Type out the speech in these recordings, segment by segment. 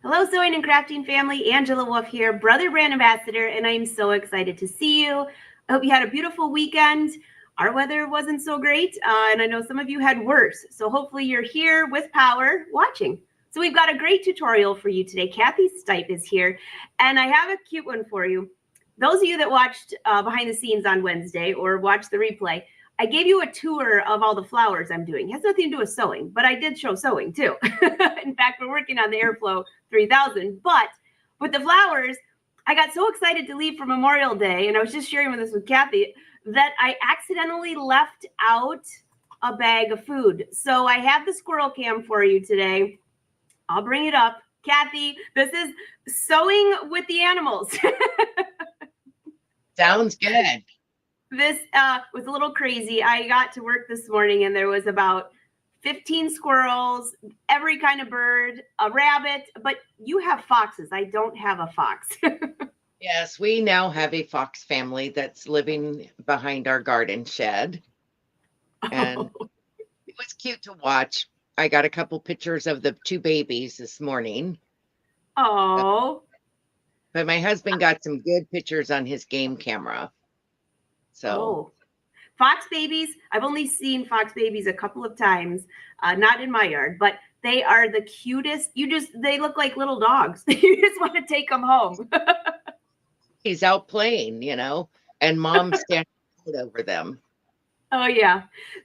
Hello, sewing and crafting family. Angela Wolf here, Brother Brand Ambassador, and I'm so excited to see you. I hope you had a beautiful weekend. Our weather wasn't so great, and I know some of you had worse. So hopefully you're here with power watching. So we've got a great tutorial for you today. Kathy Stipe is here, and I have a cute one for you. Those of you that watched behind the scenes on Wednesday or watched the replay, I gave you a tour of all the flowers I'm doing. It has nothing to do with sewing, but I did show sewing too. In fact, we're working on the Airflow 3000. But with the flowers, I got so excited to leave for Memorial Day, and I was just sharing this with Kathy, that I accidentally left out a bag of food. So I have the squirrel cam for you today. I'll bring it up. Kathy, this is sewing with the animals. Sounds good. This was a little crazy. I got to work this morning and there was about 15 squirrels, every kind of bird, a rabbit, but you have foxes. I don't have a fox. Yes, we now have a fox family that's living behind our garden shed. And it was cute to watch. I got a couple pictures of the two babies this morning. Oh. But my husband got some good pictures on his game camera. So, fox babies, I've only seen fox babies a couple of times, not in my yard, but they are the cutest. They look like little dogs. You just want to take them home. he's out playing, and mom's standing over them. Oh, yeah.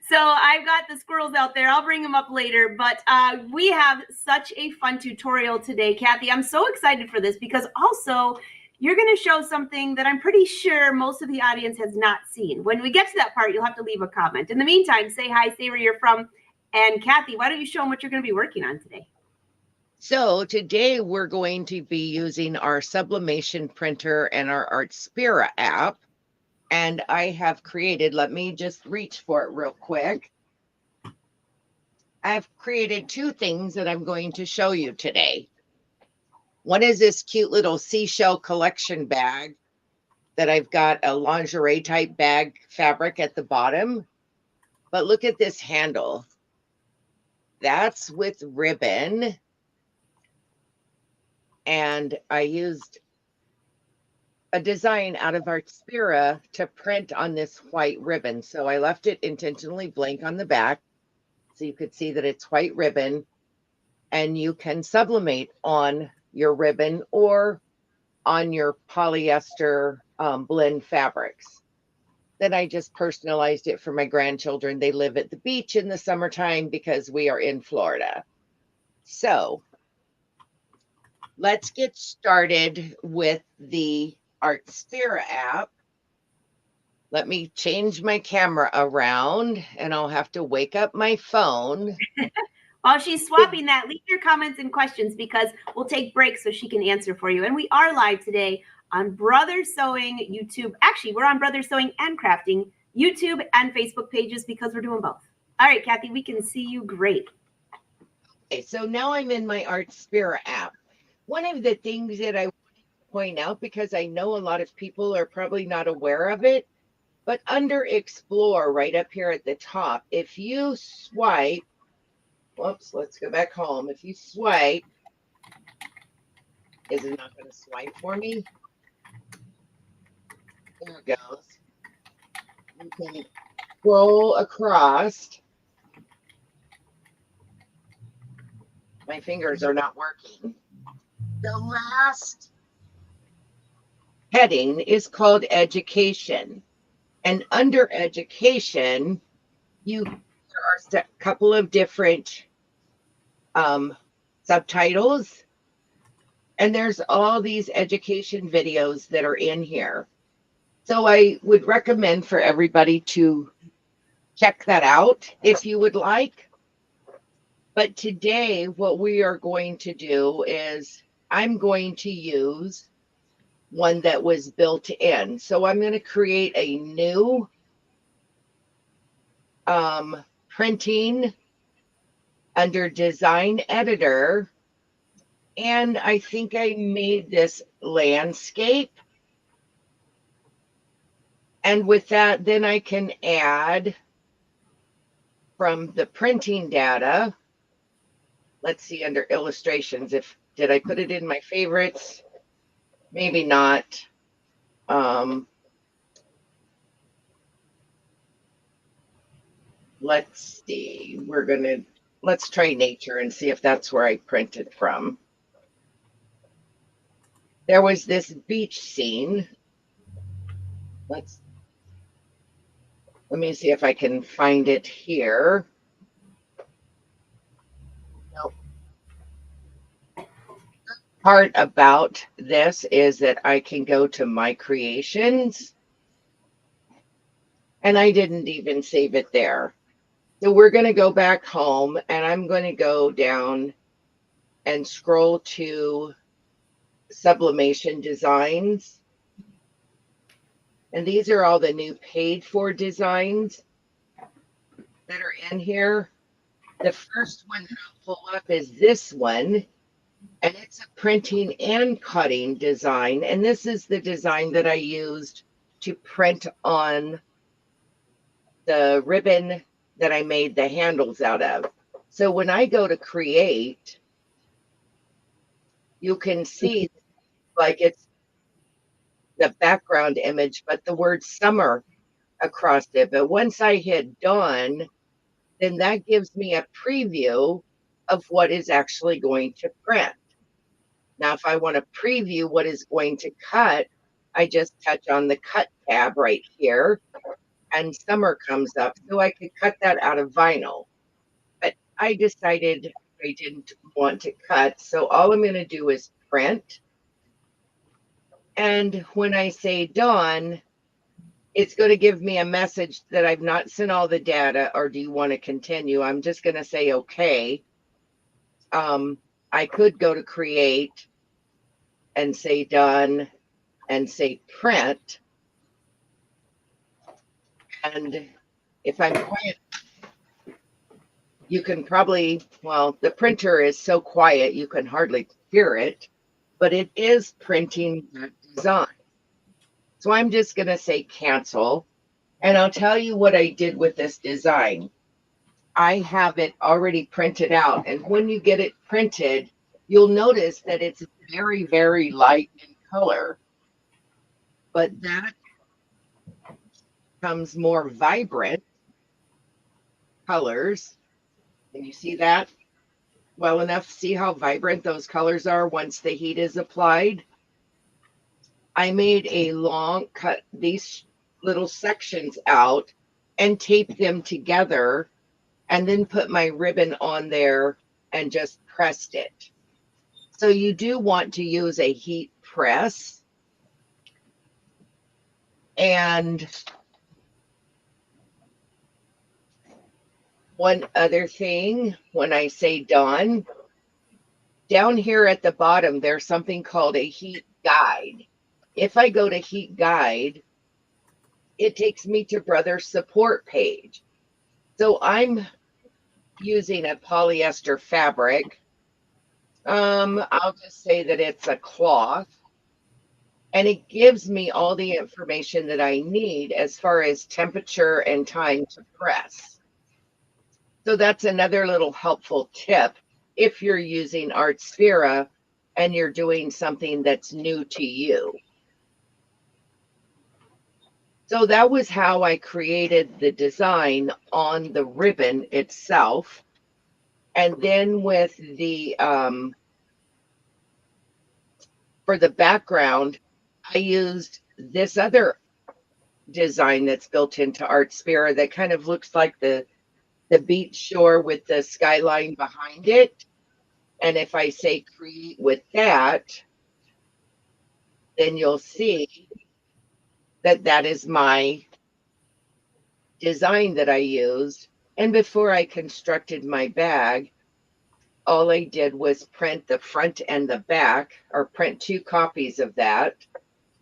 So I've got the squirrels out there. I'll bring them up later, but we have such a fun tutorial today, Kathy. I'm so excited for this because also you're going to show something that I'm pretty sure most of the audience has not seen. When we get to that part, you'll have to leave a comment. In the meantime, say hi, say where you're from. And Kathy, why don't you show them what you're going to be working on today? So today we're going to be using our Sublimation printer and our Artspira app. And I have created, let me just reach for it real quick. I've created two things that I'm going to show you today. One is this cute little seashell collection bag that I've got a lingerie type bag fabric at the bottom. But look at this handle. That's with ribbon. And I used a design out of Artspira to print on this white ribbon. So I left it intentionally blank on the back so you could see that it's white ribbon, and you can sublimate on your ribbon or on your polyester blend fabrics. Then I just personalized it for my grandchildren. They live at the beach in the summertime because we are in Florida. So let's get started with the Artspira app. Let me change my camera around and I'll have to wake up my phone. While she's swapping that, leave your comments and questions because we'll take breaks so she can answer for you. And we are live today on Brother Sewing YouTube. Actually, we're on Brother Sewing and Crafting YouTube and Facebook pages because we're doing both. All right, Kathy, we can see you great. Okay, so now I'm in my Artspira app. One of the things that I want to point out, because I know a lot of people are probably not aware of it, but under Explore right up here at the top, if you swipe, whoops, let's go back home. If you swipe, is it not going to swipe for me? There it goes. You can scroll across. My fingers are not working. The last heading is called Education. And under Education, there are a couple of different subtitles. And there's all these education videos that are in here. So I would recommend for everybody to check that out if you would like. But today, what we are going to do is I'm going to use one that was built in. So I'm going to create a new printing under Design Editor. And I think I made this landscape. And with that, then I can add from the printing data let's see, under illustrations, did I put it in my favorites? Maybe not. Let's see, let's try nature and see if that's where I printed from. There was this beach scene. Let me see if I can find it here. Nope. Part about this is that I can go to my creations, and I didn't even save it there. So we're going to go back home, and I'm going to go down and scroll to Sublimation designs. And these are all the new paid for designs that are in here. The first one that I'll pull up is this one, and it's a printing and cutting design. And this is the design that I used to print on the ribbon that I made the handles out of. So when I go to create, you can see like it's the background image, but the word summer across it. But once I hit done, then that gives me a preview of what is actually going to print. Now, if I want to preview what is going to cut, I just touch on the cut tab right here and summer comes up. So I could cut that out of vinyl. But I decided I didn't want to cut. So all I'm going to do is print. And when I say done, it's going to give me a message that I've not sent all the data, or do you want to continue? I'm just going to say okay. I could go to create and say done and say print. And if I'm quiet, you can probably, well, the printer is so quiet you can hardly hear it, but it is printing that design. So I'm just going to say cancel. And I'll tell you what I did with this design. I have it already printed out. And when you get it printed, you'll notice that it's very, very light in color. But that becomes more vibrant colors. Can you see that well enough? See how vibrant those colors are once the heat is applied? I made a long cut these little sections out and tape them together and then put my ribbon on there and just pressed it. So you do want to use a heat press. And one other thing, when I say done, down here at the bottom, there's something called a heat guide. If I go to heat guide, it takes me to Brother's support page. So I'm using a polyester fabric. I'll just say that it's a cloth, and it gives me all the information that I need as far as temperature and time to press. So that's another little helpful tip if you're using Artspira and you're doing something that's new to you. So that was how I created the design on the ribbon itself. And then with the, for the background, I used this other design that's built into Artspira that kind of looks like the beach shore with the skyline behind it. And if I say create with that, then you'll see that that is my design that I used. And before I constructed my bag, all I did was print the front and the back, or print 2 copies of that.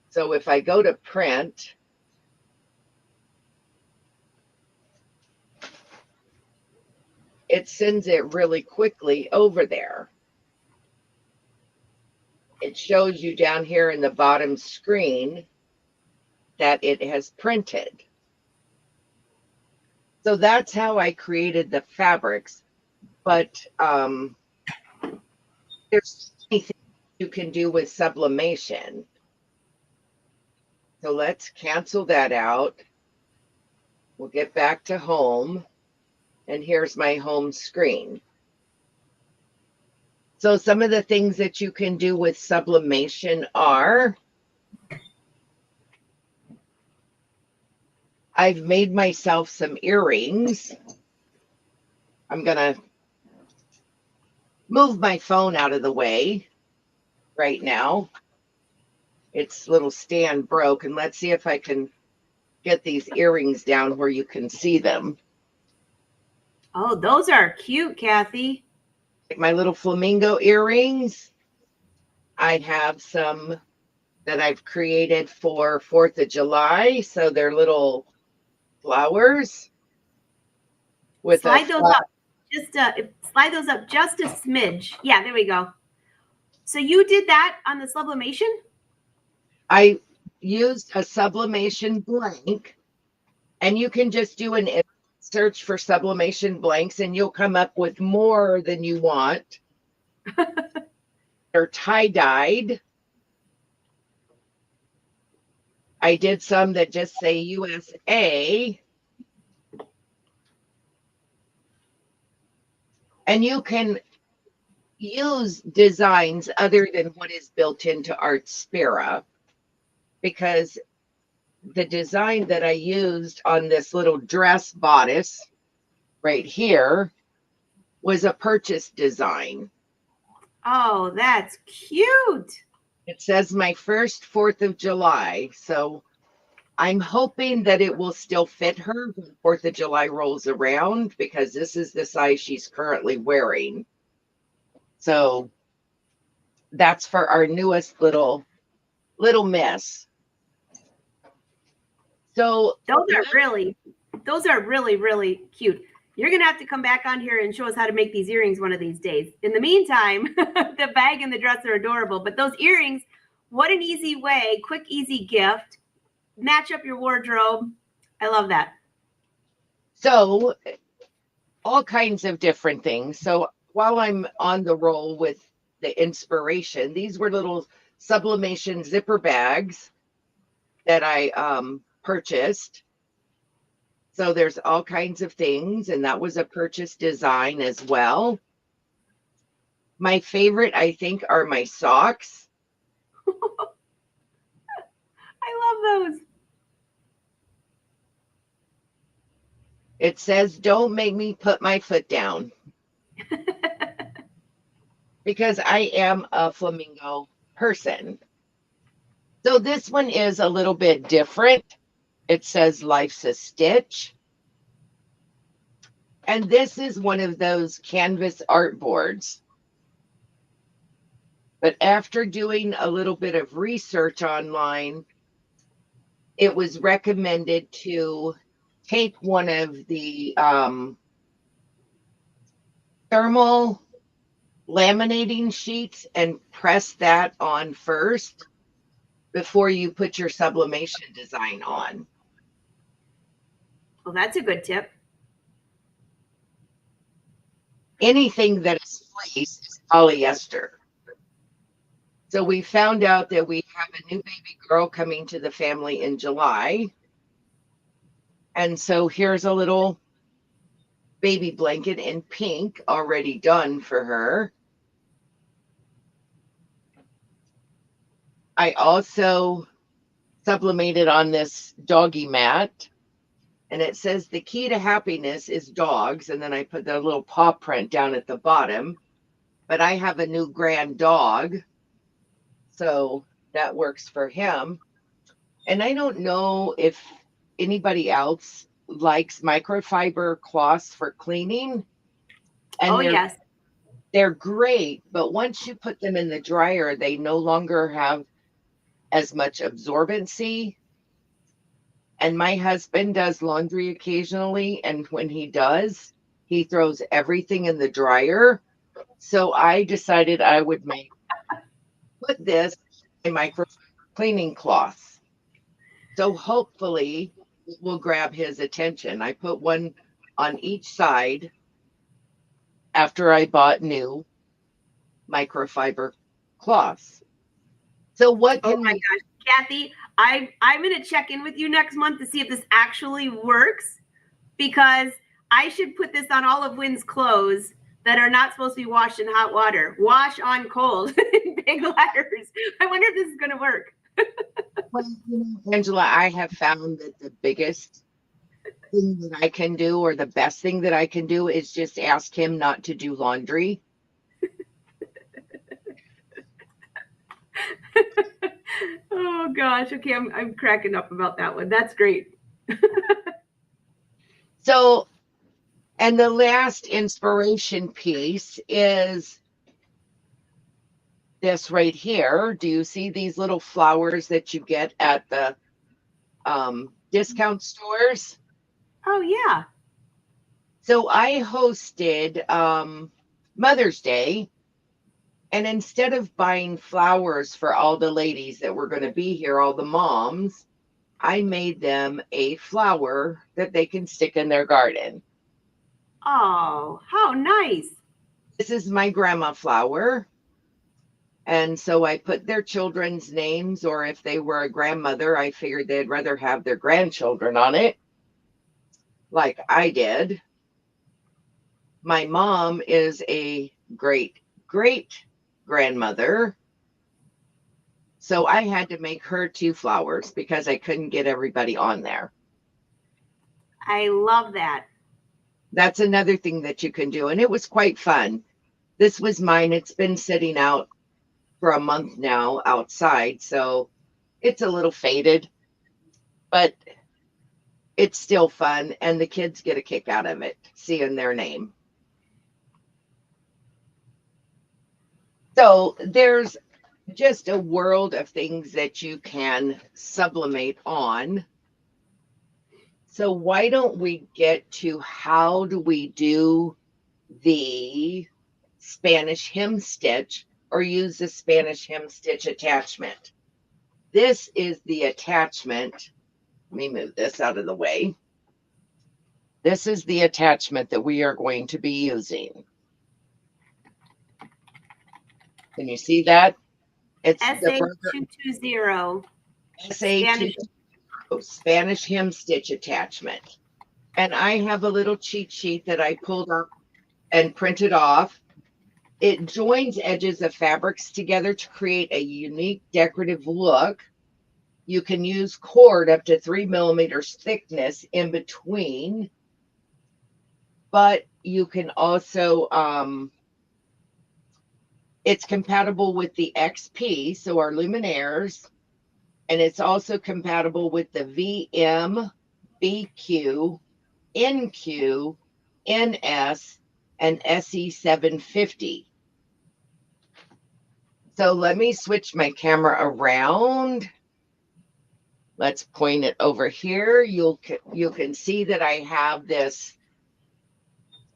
So if I go to print, it sends it really quickly over there. It shows you down here in the bottom screen that it has printed. So that's how I created the fabrics. But There's anything you can do with sublimation. So let's cancel that out. We'll get back to home. And here's my home screen. So some of the things that you can do with sublimation are, I've made myself some earrings. I'm going to move my phone out of the way right now. Its little stand broke, and let's see if I can get these earrings down where you can see them. Oh, those are cute, Kathy. Like my little flamingo earrings. I have some that I've created for 4th of July. So they're little flowers with slide those up. Just slide those up just a smidge. Yeah, there we go. So you did that on the sublimation? I used a sublimation blank, and you can just do an search for sublimation blanks and you'll come up with more than you want. They're tie-dyed. I did some that just say USA. And you can use designs other than what is built into Artspira, because the design that I used on this little dress bodice right here was a purchase design. Oh, that's cute. It says my first 4th of July. So I'm hoping that it will still fit her when 4th of July rolls around, because this is the size she's currently wearing. So that's for our newest little miss. So those are really, really cute. You're going to have to come back on here and show us how to make these earrings one of these days. In the meantime, the bag and the dress are adorable, but those earrings, what an easy way, quick, easy gift. Match up your wardrobe. I love that. So all kinds of different things. So while I'm on the roll with the inspiration, these were little sublimation zipper bags that I purchased. So there's all kinds of things, and that was a purchase design as well. My favorite, I think, are my socks. I love those. It says, "Don't make me put my foot down." Because I am a flamingo person. So this one is a little bit different. It says "Life's a Stitch." And this is one of those canvas art boards. But after doing a little bit of research online, it was recommended to take one of the thermal laminating sheets and press that on first before you put your sublimation design on. Well, that's a good tip. Anything that is fleece is polyester. So we found out that we have a new baby girl coming to the family in July. And so here's a little baby blanket in pink already done for her. I also sublimated on this doggy mat, and it says the key to happiness is dogs. And then I put the little paw print down at the bottom, but I have a new grand dog, so that works for him. And I don't know if anybody else likes microfiber cloths for cleaning. And yes. They're great, but once you put them in the dryer, they no longer have as much absorbency. And my husband does laundry occasionally, and when he does, he throws everything in the dryer. So I decided I would put this in microfiber cleaning cloths. So hopefully it will grab his attention. I put one on each side after I bought new microfiber cloths. So what Oh can my we gosh, Kathy, I'm going to check in with you next month to see if this actually works, because I should put this on all of Wynn's clothes that are not supposed to be washed in hot water. Wash on cold in big letters. I wonder if this is going to work. Well, Angela, I have found that the biggest thing that I can do, or the best thing that I can do, is just ask him not to do laundry. Oh gosh. Okay, I'm cracking up about that one. That's great. So, and the last inspiration piece is this right here. Do you see these little flowers that you get at the discount stores? Oh yeah. So I hosted Mother's Day, and instead of buying flowers for all the ladies that were going to be here, all the moms, I made them a flower that they can stick in their garden. Oh, how nice. This is my grandma flower. And so I put their children's names, or if they were a grandmother, I figured they'd rather have their grandchildren on it, like I did. My mom is a great grandmother. So I had to make her 2 flowers because I couldn't get everybody on there. I love that. That's another thing that you can do. And it was quite fun. This was mine. It's been sitting out for a month now outside. So it's a little faded, but it's still fun. And the kids get a kick out of it, seeing their name. So there's just a world of things that you can sublimate on. So why don't we get to how do we do the Spanish Hemstitch, or use the Spanish Hemstitch attachment? This is the attachment. Let me move this out of the way. This is the attachment that we are going to be using. Can you see that? It's SA220. SA220 Spanish Hemstitch attachment. And I have a little cheat sheet that I pulled up and printed off. It joins edges of fabrics together to create a unique decorative look. You can use cord up to 3 millimeters thickness in between, but you can also, it's compatible with the XP, so our luminaires, and it's also compatible with the VM, BQ, NQ, NS, and SE750. So let me switch my camera around. Let's point it over here. You can see that I have this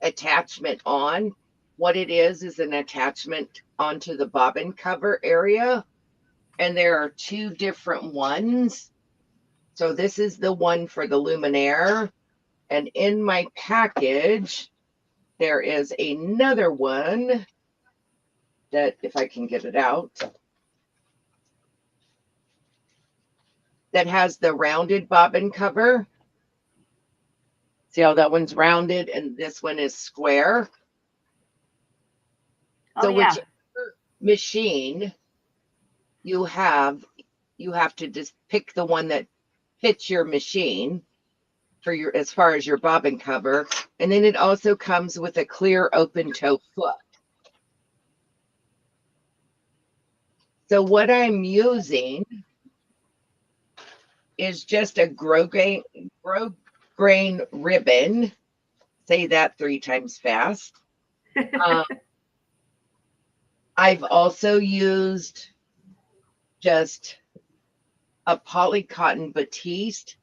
attachment on. What it is an attachment onto the bobbin cover area. And there are 2 different ones. So this is the one for the luminaire. And in my package, there is another one that, if I can get it out, that has the rounded bobbin cover. See how that one's rounded and this one is square? So whichever machine you have to just pick the one that fits your machine for your, as far as your bobbin cover. And then it also comes with a clear open toe foot. So what I'm using is just a grosgrain ribbon. Say that 3 times fast. I've also used just a poly cotton batiste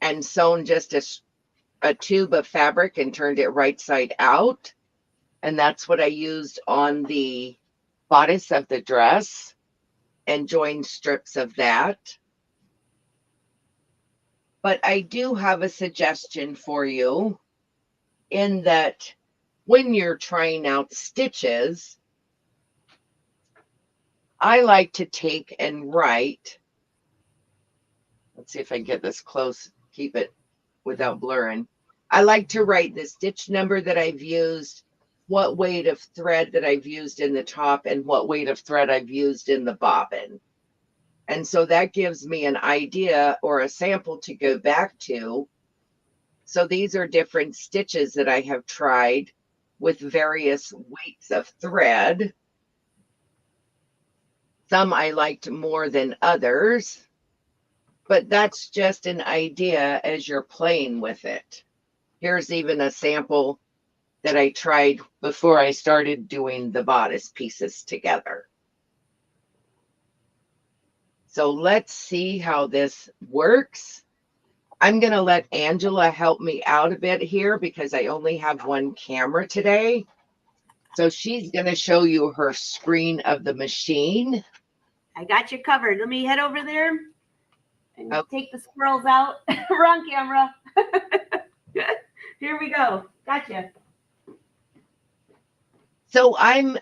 and sewn just a tube of fabric and turned it right side out. And that's what I used on the bodice of the dress, and joined strips of that. But I do have a suggestion for you, in that when you're trying out stitches, I like to take and write. Let's see if I can get this close, keep it without blurring. I like to write the stitch number that I've used, what weight of thread that I've used in the top, and what weight of thread I've used in the bobbin. And so that gives me an idea or a sample to go back to. So these are different stitches that I have tried with various weights of thread. Some I liked more than others, but that's just an idea as you're playing with it. Here's even a sample that I tried before I started doing the bodice pieces together. So let's see how this works. I'm going to let Angela help me out a bit here because I only have one camera today. So she's going to show you her screen of the machine. I got you covered. Let me head over there and take the squirrels out. Wrong camera. Here we go. Gotcha. So I'm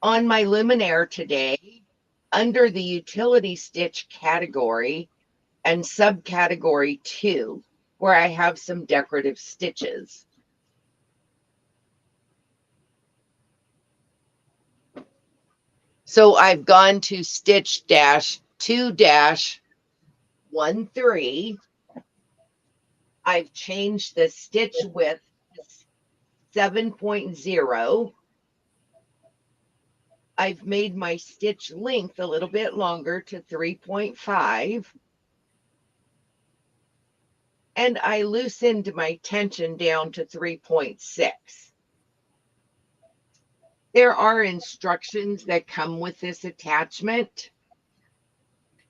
on my Luminaire today under the utility stitch category and subcategory 2, where I have some decorative stitches. So I've gone to stitch dash 2-13. I've changed the stitch width to 7.0. I've made my stitch length a little bit longer to 3.5. And I loosened my tension down to 3.6. There are instructions that come with this attachment,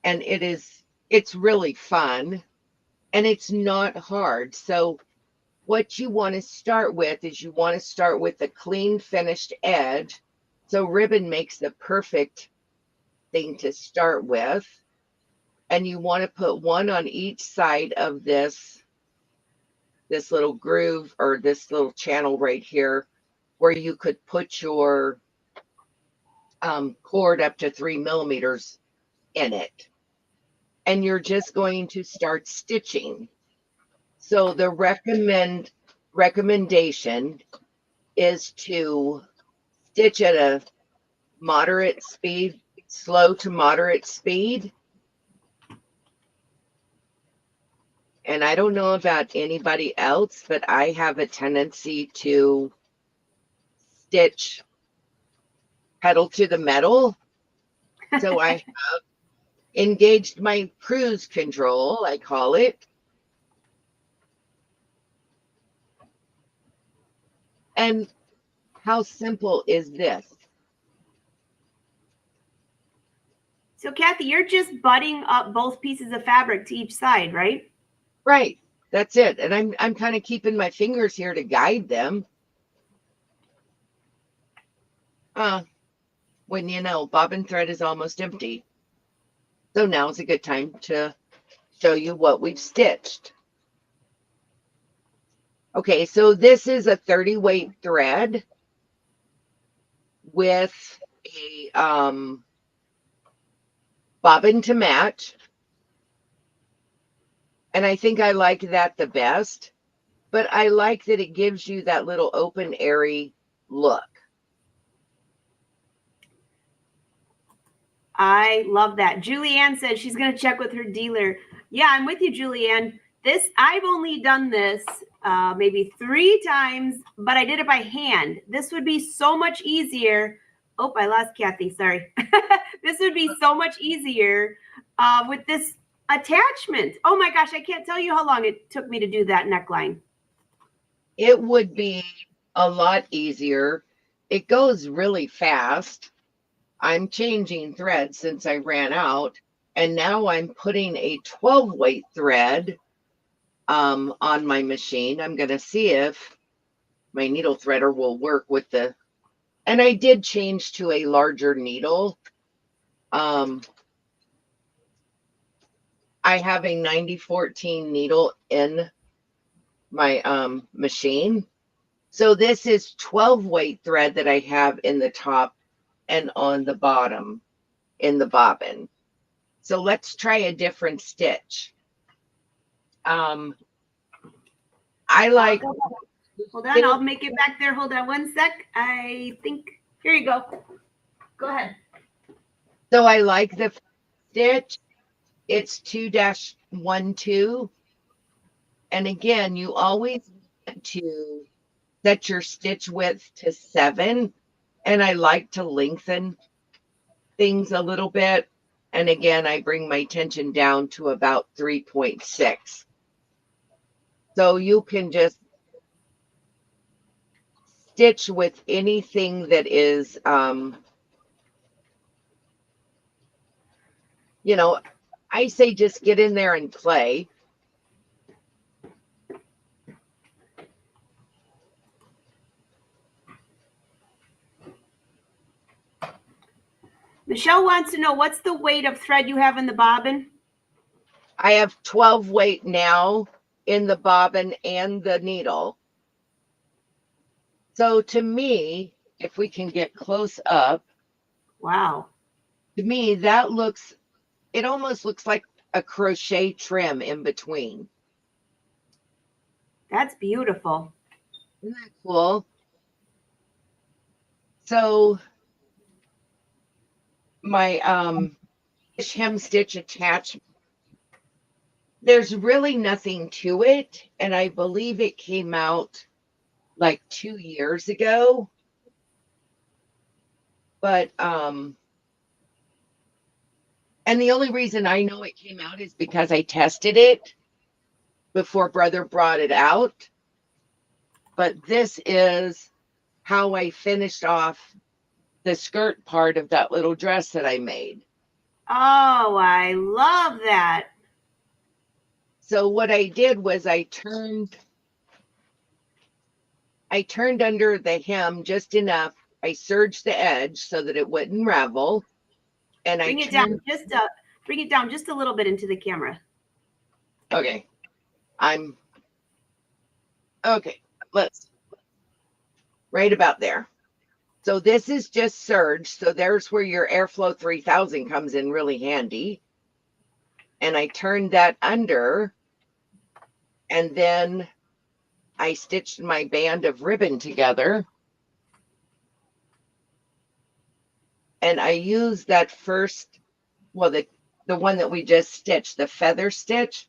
and it's really fun, and it's not hard. So what you want to start with is you want to start with a clean finished edge. So ribbon makes the perfect thing to start with. And you want to put one on each side of this little groove or this little channel right here where you could put your cord up to 3 millimeters in it. And you're just going to start stitching. So the recommendation is to stitch at a moderate speed, slow to moderate speed. And I don't know about anybody else, but I have a tendency to stitch pedal to the metal. So I have engaged my cruise control, I call it. And how simple is this? So Kathy, you're just butting up both pieces of fabric to each side, right? Right. That's it. And I'm kind of keeping my fingers here to guide them. When you know bobbin thread is almost empty. So now is a good time to show you what we've stitched. Okay, so this is a 30 weight thread with a bobbin to match. And I think I like that the best, but I like that it gives you that little open, airy look. I love that. Julianne said she's going to check with her dealer. Yeah, I'm with you, Julianne. I've only done this maybe 3 times, but I did it by hand. This would be so much easier. Oh, I lost Kathy. Sorry. This would be so much easier with this attachment. Oh my gosh, I can't tell you how long it took me to do that neckline. It would be a lot easier. It goes really fast. I'm changing thread since I ran out, and now I'm putting a 12 weight thread on my machine. I'm going to see if my needle threader will work with and I did change to a larger needle. I have a 9014 needle in my machine. So this is 12 weight thread that I have in the top and on the bottom. in the bobbin. So let's try a different stitch. I like. Hold on, I'll make it back there. Hold on one sec. I think, here you go. Go ahead. So I like the stitch. It's 2-12. And again, you always want to set your stitch width to 7. And I like to lengthen things a little bit. And again, I bring my tension down to about 3.6. So you can just stitch with anything that is, you know, I say just get in there and play. Michelle wants to know, what's the weight of thread you have in the bobbin? I have 12 weight now in the bobbin and the needle. So to me, if we can get close up, wow. To me, that looks, it almost looks like a crochet trim in between. That's beautiful. Isn't that cool? So my Spanish Hemstitch Attachment, there's really nothing to it. And I believe it came out like 2 years ago. But, and the only reason I know it came out is because I tested it before Brother brought it out. But this is how I finished off the skirt part of that little dress that I made. Oh, I love that. So what I did was I turned under the hem just enough. I serged the edge so that it wouldn't ravel. And bring it down just a little bit into the camera. Okay. Okay. Let's right about there. So this is just serge. So there's where your Airflow 3000 comes in really handy. And I turned that under, and then I stitched my band of ribbon together. And I used that first, well, the one that we just stitched, the feather stitch,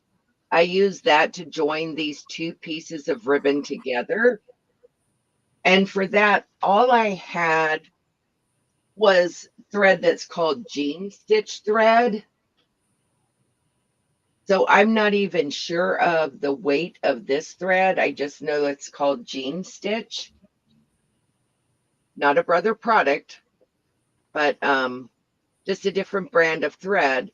I used that to join these two pieces of ribbon together. And for that, all I had was thread that's called jean stitch thread. So I'm not even sure of the weight of this thread. I just know it's called jean stitch. Not a Brother product, but just a different brand of thread.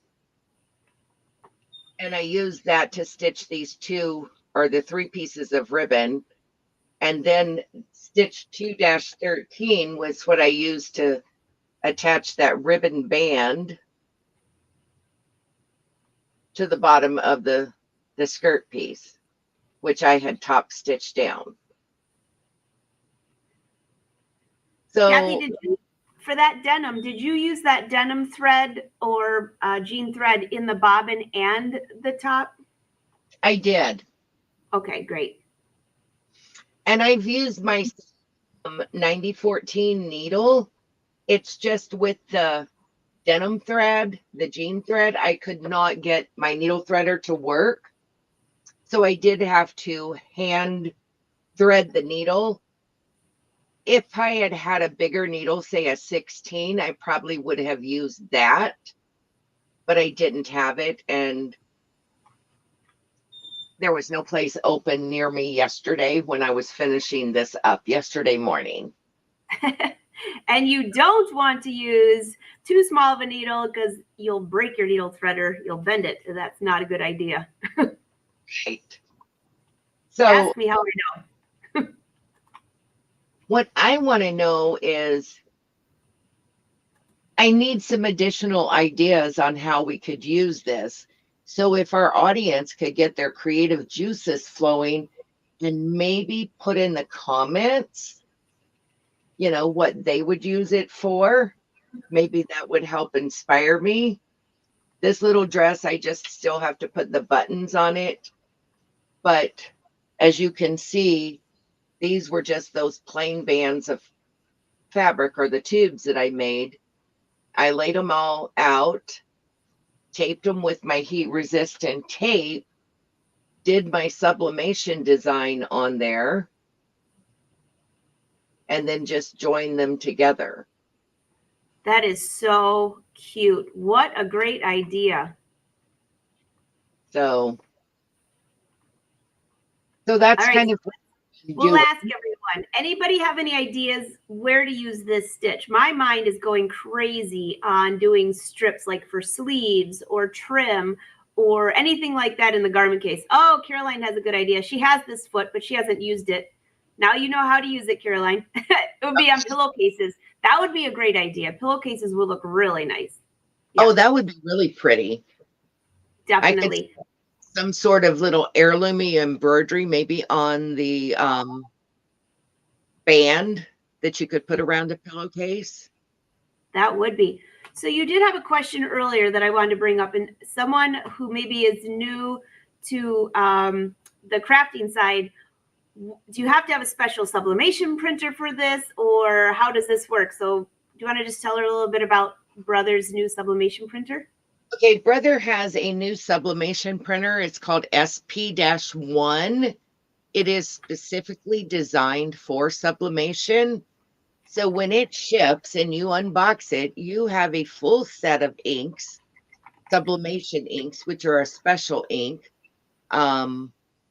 And I used that to stitch these two or the 3 pieces of ribbon. And then stitch 2-13 was what I used to attach that ribbon band to the bottom of the skirt piece, which I had top stitched down. So Kathy, for that denim, did you use that denim thread or jean thread in the bobbin and the top? I did. Okay, great. And I've used my 9014 needle. It's just with the denim thread, the jean thread, I could not get my needle threader to work. So I did have to hand thread the needle. If I had had a bigger needle, say a 16, I probably would have used that, but I didn't have it. And there was no place open near me yesterday when I was finishing this up yesterday morning. And you don't want to use too small of a needle because you'll break your needle threader. You'll bend it. That's not a good idea. Right. So ask me how I know. What I want to know is I need some additional ideas on how we could use this. So if our audience could get their creative juices flowing and maybe put in the comments, what they would use it for. maybe that would help inspire me. This little dress, I just still have to put the buttons on it. But as you can see, these were just those plain bands of fabric or the tubes that I made. I laid them all out, taped them with my heat resistant tape, did my sublimation design on there, and then just joined them together. That is so cute. What a great idea. So that's All right, kind of what we'll ask everyone. Anybody have any ideas where to use this stitch? My mind is going crazy on doing strips like for sleeves or trim or anything like that in the garment case. Oh, Caroline has a good idea. She has this foot, but she hasn't used it. Now you know how to use it, Caroline. It would be on pillowcases. That would be a great idea. Pillowcases would look really nice. Yeah. Oh, that would be really pretty. Definitely. Some sort of little heirloomy embroidery, maybe on the band that you could put around a pillowcase. That would be. So you did have a question earlier that I wanted to bring up, and someone who maybe is new to the crafting side, do you have to have a special sublimation printer for this, or how does this work? So do you want to just tell her a little bit about Brother's new sublimation printer? Okay, Brother has a new sublimation printer. It's called SP-1. It is specifically designed for sublimation. So when it ships and you unbox it, you have a full set of inks, sublimation inks, which are a special ink.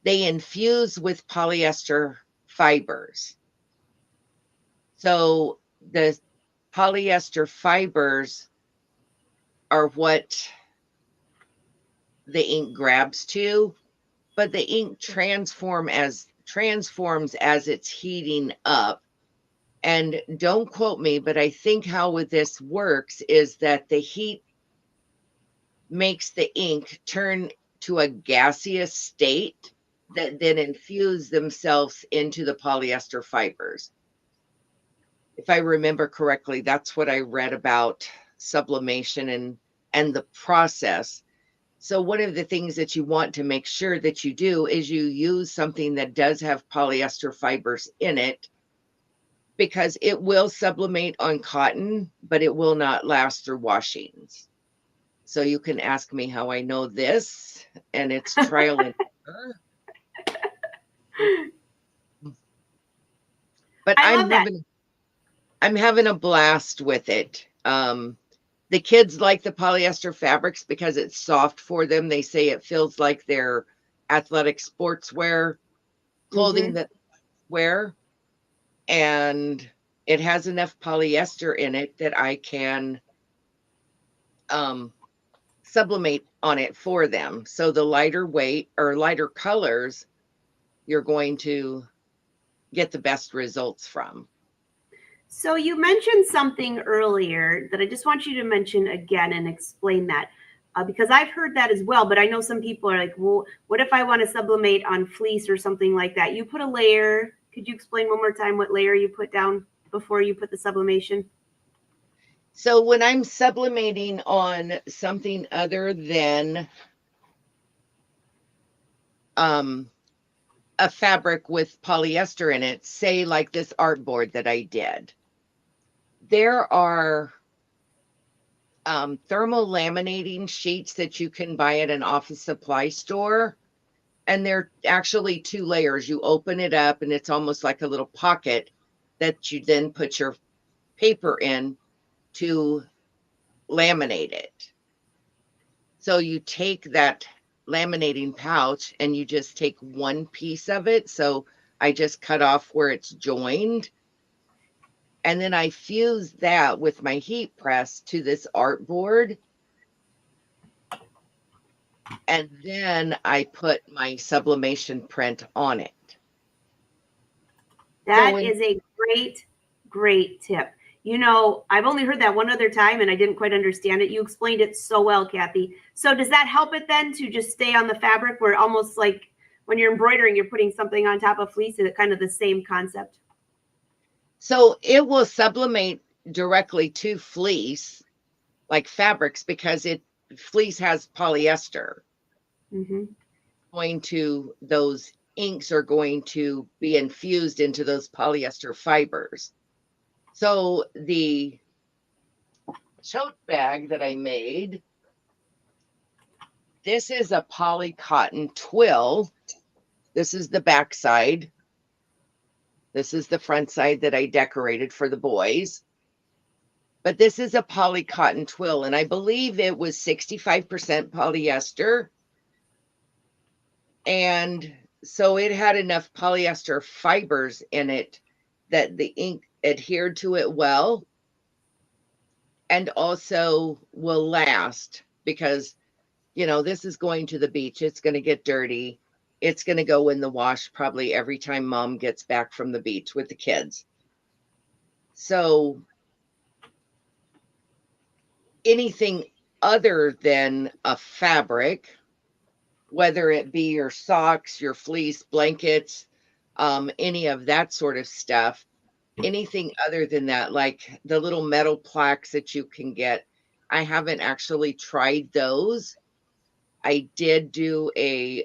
They infuse with polyester fibers. So the polyester fibers are what the ink grabs to, but the ink transforms as it's heating up. And don't quote me, but I think how this works is that the heat makes the ink turn to a gaseous state that then infuse themselves into the polyester fibers. If I remember correctly, that's what I read about sublimation and the process. So one of the things that you want to make sure that you do is you use something that does have polyester fibers in it, because it will sublimate on cotton, but it will not last through washings. So you can ask me how I know this, and it's trial and error. But I'm having a blast with it. The kids like the polyester fabrics because it's soft for them. They say it feels like their athletic sportswear clothing that they wear. And it has enough polyester in it that I can sublimate on it for them. So the lighter weight or lighter colors, you're going to get the best results from. So you mentioned something earlier that I just want you to mention again and explain that, because I've heard that as well, but I know some people are like, well, what if I want to sublimate on fleece or something like that? You put a layer. Could you explain one more time what layer you put down before you put the sublimation? So when I'm sublimating on something other than a fabric with polyester in it, say like this artboard that I did, there are thermal laminating sheets that you can buy at an office supply store. And they're actually 2 layers. You open it up and it's almost like a little pocket that you then put your paper in to laminate it. So you take that laminating pouch and you just take one piece of it. So I just cut off where it's joined. And then I fuse that with my heat press to this artboard. And then I put my sublimation print on it. That is a great, great tip. You know, I've only heard that one other time and I didn't quite understand it. You explained it so well, Kathy. So does that help it then to just stay on the fabric, where almost like when you're embroidering, you're putting something on top of fleece? Is it kind of the same concept? So it will sublimate directly to fleece, like fabrics, because fleece has polyester. Mm-hmm. Going to those inks are going to be infused into those polyester fibers. So the tote bag that I made, this is a poly cotton twill. This is the back side. This is the front side that I decorated for the boys. But this is a poly cotton twill, and I believe it was 65% polyester. And so it had enough polyester fibers in it that the ink adhered to it well, and also will last, because, this is going to the beach. It's going to get dirty. It's going to go in the wash probably every time mom gets back from the beach with the kids. So anything other than a fabric, whether it be your socks, your fleece, blankets, any of that sort of stuff, anything other than that, like the little metal plaques that you can get, I haven't actually tried those. I did do a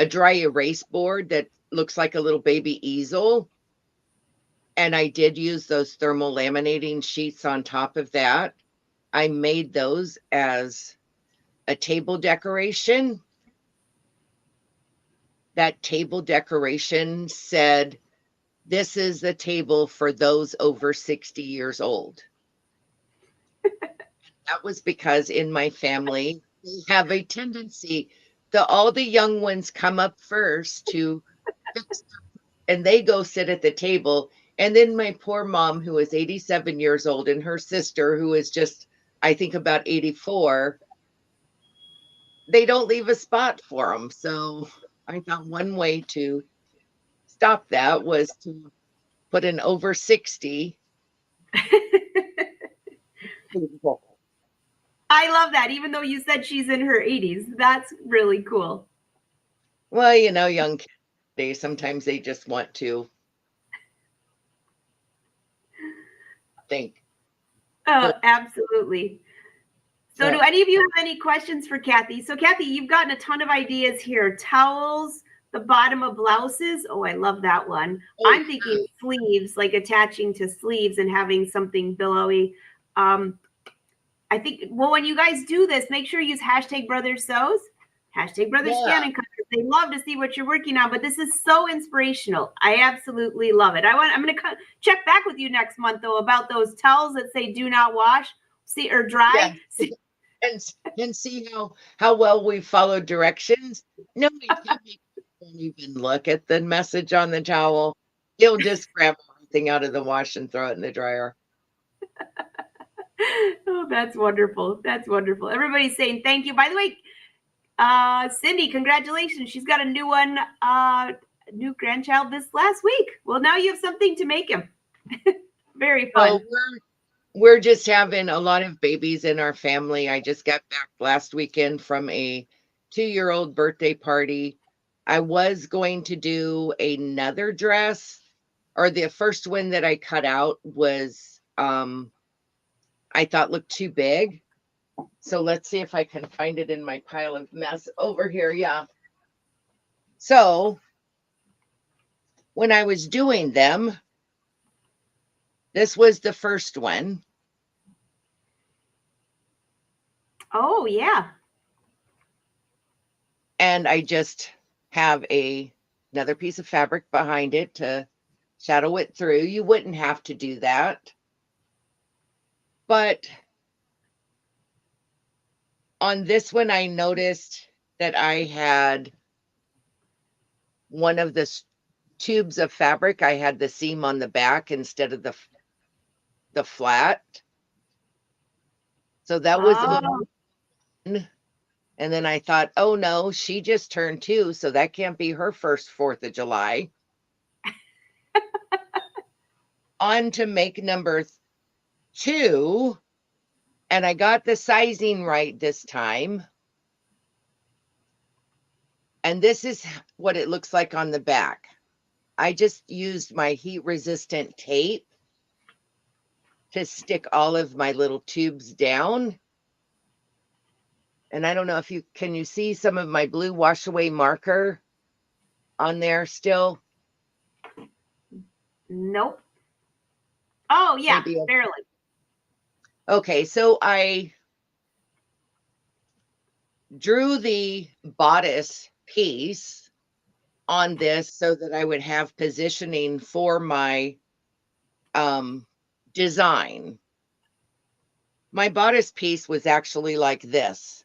dry erase board that looks like a little baby easel, and I did use those thermal laminating sheets on top of that. I made those as a table decoration. That table decoration said, "This is the table for those over 60 years old." That was because in my family, we have a tendency all the young ones come up first to fix, and they go sit at the table. And then my poor mom, who is 87 years old, and her sister, who is just, I think, about 84, they don't leave a spot for them. So I thought one way to stop that was to put an over 60. I love that. Even though you said she's in her 80s, that's really cool. Well, young kids, sometimes they just want to think. Oh, absolutely. So do any of you have any questions for Kathy? So Kathy, you've gotten a ton of ideas here. Towels, the bottom of blouses. Oh, I love that one. Oh, I'm thinking sleeves, like attaching to sleeves and having something billowy. I think, well, when you guys do this, make sure you use #BrotherSews, #BrotherScanningCutters. They love to see what you're working on, but this is so inspirational. I absolutely love it. I'm going to check back with you next month, though, about those towels that say do not wash, or dry. Yeah. And see how well we followed directions. No, we don't even look at the message on the towel. You'll just grab everything out of the wash and throw it in the dryer. Oh, that's wonderful. That's wonderful. Everybody's saying thank you. By the way, Cindy, congratulations. She's got a new one, new grandchild this last week. Well, now you have something to make him. Very fun. So we're just having a lot of babies in our family. I just got back last weekend from a 2-year-old birthday party. I was going to do another dress, or the first one that I cut out was, I thought looked too big. So let's see if I can find it in my pile of mess over here. Yeah. So when I was doing them, this was the first one. Oh, yeah. And I just have another piece of fabric behind it to shadow it through. You wouldn't have to do that. But on this one, I noticed that I had one of the tubes of fabric. I had the seam on the back instead of the flat. So that was one. And then I thought, oh no, she just turned 2, so that can't be her first 4th of July. On to make number 2. And I got the sizing right this time. And this is what it looks like on the back. I just used my heat resistant tape to stick all of my little tubes down. And I don't know if can you see some of my blue wash away marker on there still? Nope. Oh, yeah, Maybe barely. Okay, so I drew the bodice piece on this so that I would have positioning for my design. My bodice piece was actually like this.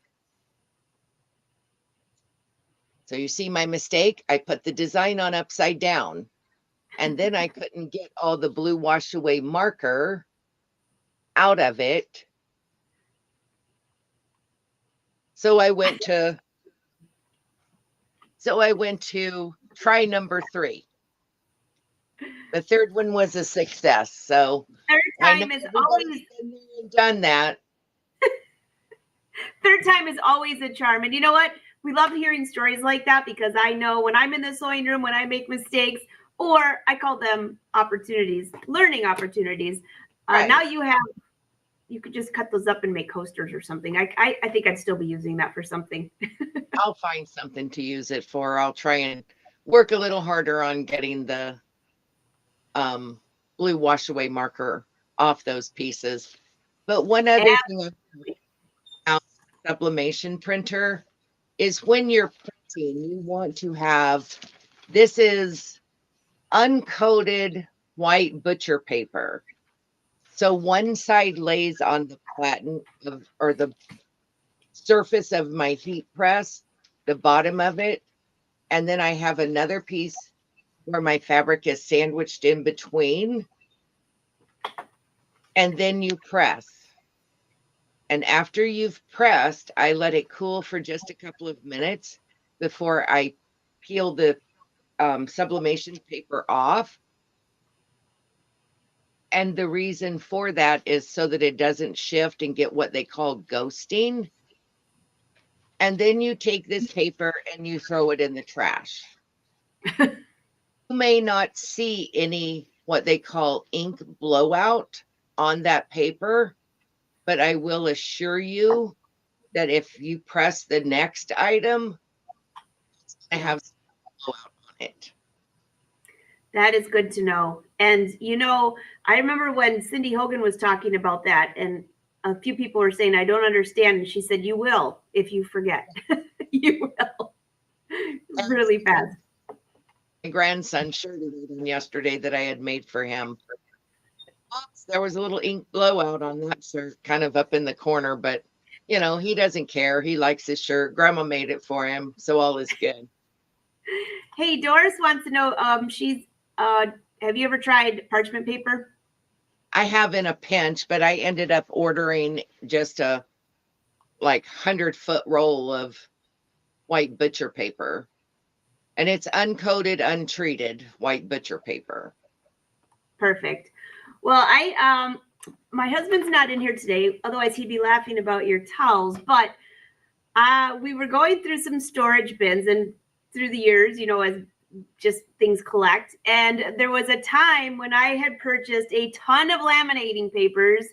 So you see my mistake? I put the design on upside down, and then I couldn't get all the blue wash away marker out of it. So I went to try number 3. The third one was a success. So Third time is always done that. Third time is always a charm. And you know what? We love hearing stories like that, because I know when I'm in the sewing room, when I make mistakes, or I call them opportunities, learning opportunities. Right. Now you could just cut those up and make coasters or something. I think I'd still be using that for something. I'll find something to use it for. I'll try and work a little harder on getting the blue wash away marker off those pieces. But one other thing about sublimation printer is when you're printing, you want to have, this is uncoated white butcher paper. So one side lays on the platen or the surface of my heat press, the bottom of it. And then I have another piece where my fabric is sandwiched in between. And then you press. And after you've pressed, I let it cool for just a couple of minutes before I peel the sublimation paper off. And the reason for that is so that it doesn't shift and get what they call ghosting. And then you take this paper and you throw it in the trash. You may not see any what they call ink blowout on that paper, but I will assure you that if you press the next item, I have blowout on it. That is good to know. And, you know, I remember when Cindy Hogan was talking about that, and a few people were saying, I don't understand. And she said, you will if you forget. You will. Really fast. My grandson showed it yesterday that I had made for him. Oops, there was a little ink blowout on that shirt, kind of up in the corner, but you know, he doesn't care. He likes his shirt. Grandma made it for him, so all is good. Hey, Doris wants to know, have you ever tried parchment paper? I have in a pinch, but I ended up ordering just a 100-foot roll of white butcher paper. And it's uncoated, untreated white butcher paper. Perfect. Well, my husband's not in here today, otherwise he'd be laughing about your towels, but we were going through some storage bins, and through the years, you know, as just things collect. And there was a time when I had purchased a ton of laminating papers,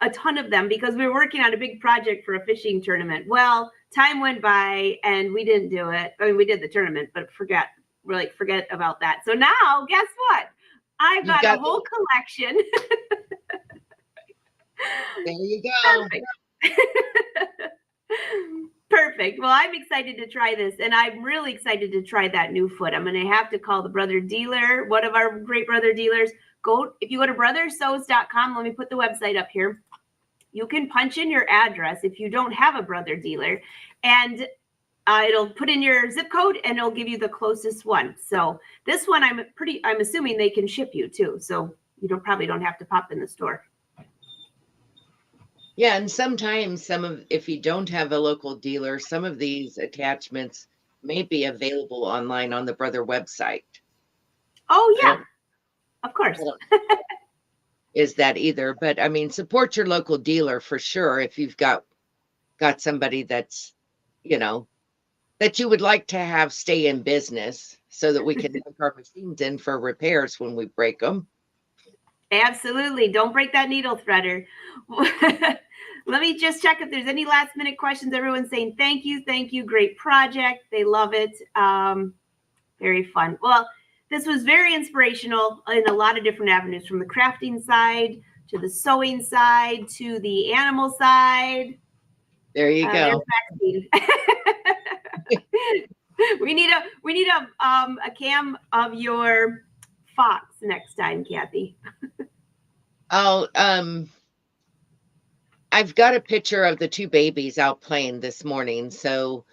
a ton of them, because we were working on a big project for a fishing tournament. Well, time went by and we didn't do it. I mean, we did the tournament, but forget about that. So now, guess what? I've got a whole collection. There you go. Perfect. Perfect. Well, I'm excited to try this, and I'm really excited to try that new foot. I'm going to have to call the brother dealer, one of our great brother dealers. If you go to brothersews.com, let me put the website up here. You can punch in your address if you don't have a brother dealer, and it'll put in your zip code and it'll give you the closest one. So this one, I'm assuming they can ship you too. So you probably don't have to pop in the store. Yeah, and sometimes if you don't have a local dealer, some of these attachments may be available online on the brother website. Oh yeah, of course. Is that either? But I mean, support your local dealer for sure. If you've got somebody that's, you know, that you would like to have stay in business so that we can make our machines in for repairs when we break them. Absolutely. Don't break that needle threader. Let me just check if there's any last minute questions. Everyone's saying thank you. Great project. They love it. Very fun. Well, this was very inspirational in a lot of different avenues, from the crafting side to the sewing side to the animal side. There you go. We need a cam of your fox next time, Kathy. Oh, I've got a picture of the two babies out playing this morning. So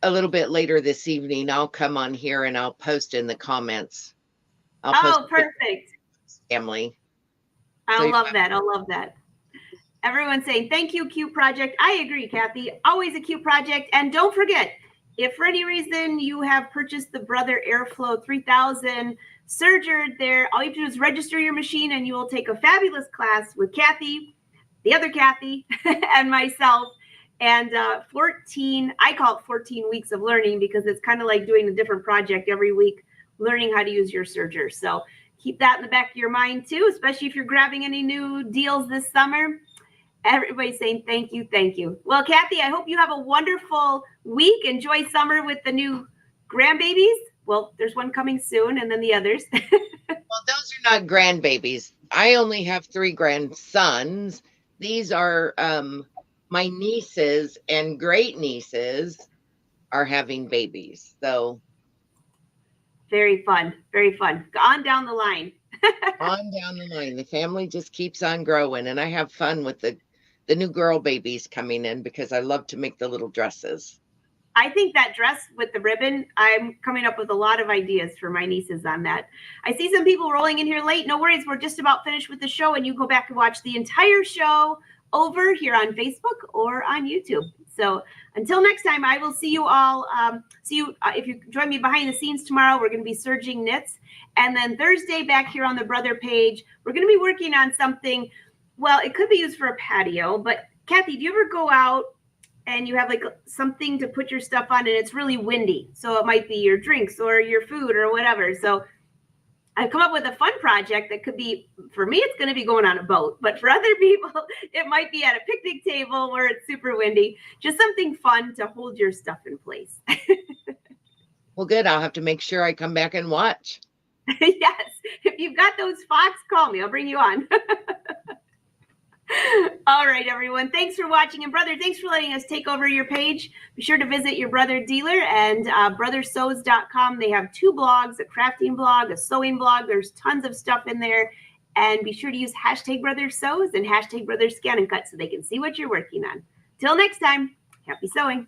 a little bit later this evening, I'll come on here and I'll post in the comments. Oh, perfect. Family. I love that. Everyone's saying, thank you, cute project. I agree, Kathy. Always a cute project. And don't forget, if for any reason you have purchased the Brother Airflow 3000 serger there, all you have to do is register your machine and you will take a fabulous class with Kathy, the other Kathy, and myself. And 14, I call it 14 weeks of learning, because it's kind of like doing a different project every week, learning how to use your serger. So keep that in the back of your mind too, especially if you're grabbing any new deals this summer. Everybody's saying thank you. Well, Kathy, I hope you have a wonderful week. Enjoy summer with the new grandbabies. Well, there's one coming soon, and then the others. Well, those are not grandbabies. I only have 3 grandsons. These are my nieces and great nieces are having babies. So very fun. On down the line. On down the line. The family just keeps on growing, and I have fun with the new girl babies coming in, because I love to make the little dresses. I think that dress with the ribbon, I'm coming up with a lot of ideas for my nieces on that. I see some people rolling in here late. No worries. We're just about finished with the show, and you go back and watch the entire show over here on Facebook or on YouTube. So until next time, I will see you all. If you join me behind the scenes tomorrow, we're going to be serging knits. And then Thursday, back here on the Brother page, we're going to be working on something. Well, it could be used for a patio, but Kathy, do you ever go out and you have like something to put your stuff on and it's really windy? So it might be your drinks or your food or whatever. So I've come up with a fun project that could be, for me, it's going to be going on a boat, but for other people, it might be at a picnic table where it's super windy. Just something fun to hold your stuff in place. Well, good. I'll have to make sure I come back and watch. Yes. If you've got those fox, call me. I'll bring you on. All right, everyone. Thanks for watching. And Brother, thanks for letting us take over your page. Be sure to visit your Brother dealer and brothersews.com. They have 2 blogs, a crafting blog, a sewing blog. There's tons of stuff in there. And be sure to use #BrotherSews and #BrotherScan and Cut so they can see what you're working on. Till next time, happy sewing.